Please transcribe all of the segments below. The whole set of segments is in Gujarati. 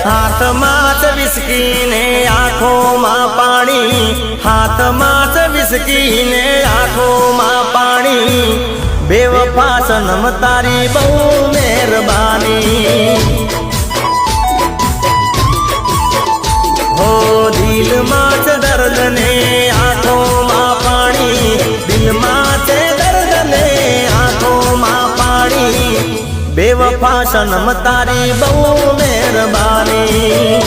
હાથમાં જ વિસ્કી ને આંખોમાં પાણી, હાથમાં જ વિસ્કી ને આંખોમાં પાણી, બેવફા સનમ તારી બહુ મહેરબાની। હો દિલમાં છે દર્દ ને આંખોમાં પાણી, દિલમાં છે દર્દ ને આંખોમાં પાણી, બેવફા સનમ તારી બહુ મહેરબાની।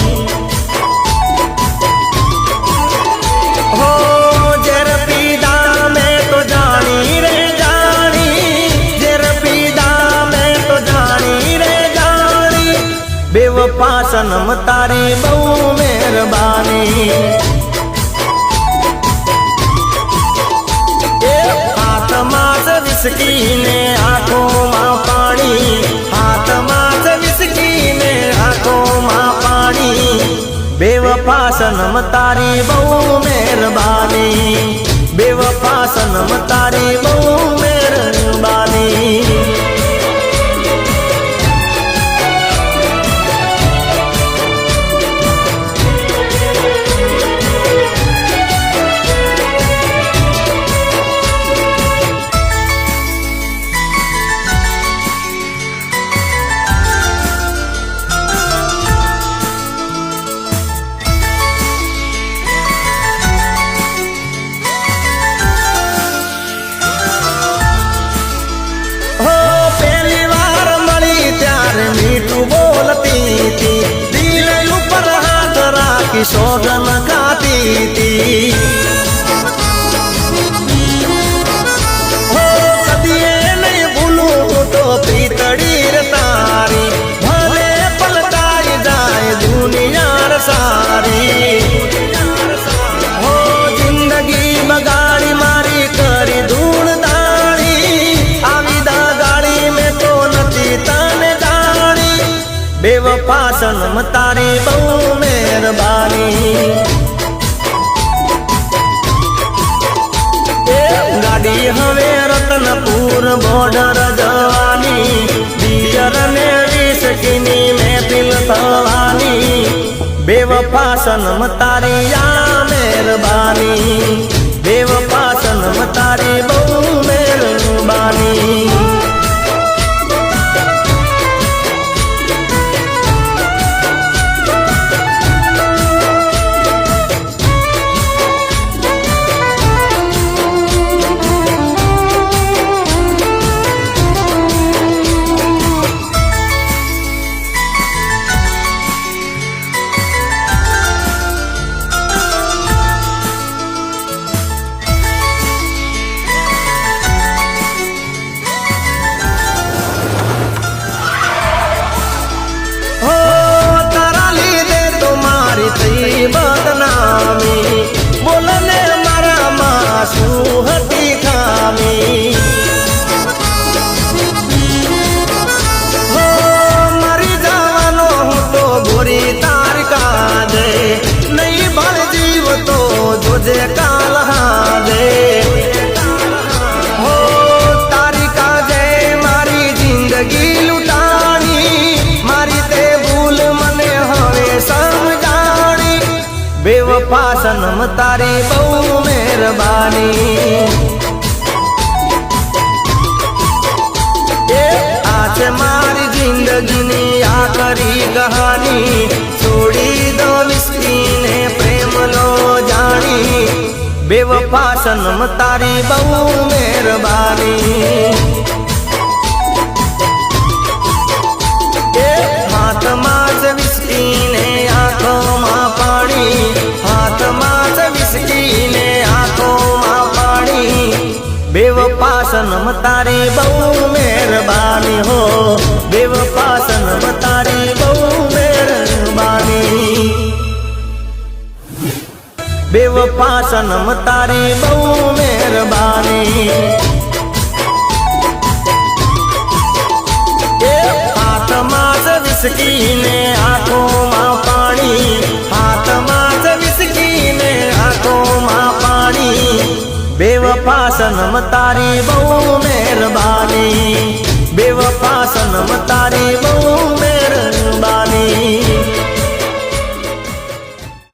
હો ઝેર પીધા મેં તો જાણી રે જાણી, ઝેર પીધા મેં તો જાણી રે જાણી, બેવફા સનમ તારી બહુ મહેરબાની। હાથમાં જ વિસ્કી ને આંખોમાં પાણી, હાથમાં જ વિસ્કી ને આંખોમાં પાણી, બેવફા સનમ તારી બહુ મહેરબાની, બેવફા સનમ તારી બહુ મહેરબાની। મીઠું બોલતી તી, દિલ ઉપર હાથ રાખી સોગન ખાતી તી, હો કદીએ નહીં ભૂલું તો પ્રીતડી રે તારી, ભલે પલટાઈ જાય દુનિયા સારી, હો જિંદગી બગાડી મારી કરી ધૂળ દાણી, આવી દગાડી મેં તો નથી તને બેવફા સનમ તારી બહુ મહેરબાની। ગાડી હવે રતનપુર બોર્ડર જવાની, દિયર ને વિસ્કીની મહેફિલ થવાની, બેવફા સનમ તારી આ મહેરબાની, બેવફા સનમ તારી બહુ મહેરબાની। બદનામી બોલને મારા માં શું હતી ખામી, હો મરી જવાનો હું તો ગોરી તાર કાદે, નહીં ભળ જીવ તો જોજે કાલ હાદે, હો તારી કાજે મારી જિંદગી લૂંટાણી, મારી તે ભૂલ મને હવે સમજાણી, બેવફા સનમ તારી બહુ મહેરબાની। આ છે મારી જિંદગીની આખરી કહાની, છોડી દો વિસ્કીને પ્રેમ લો જાણી, બેવફા સનમ તારી બહુ મહેરબાની। હાથમાં જ વિસ્કીને આંખોમાં પાણી, હાથમાં જ વિસ્કીને આંખોમાં પાણી, બેવફા સનમ તારી બહુ મહેરબાની, હો બેવફા સનમ તારી બહુ મહેરબાની, બેવફા સનમ તારી બહુ મહેરબાની। હાથમાં જ વિસ્કીને આંખોમાં પાણી, હાથમાં જ વિસ્કીને આંખોમાં પાણી, બેવફા સનમ તારી બહુ મહેરબાની, બેવફા સનમ તારી બહુ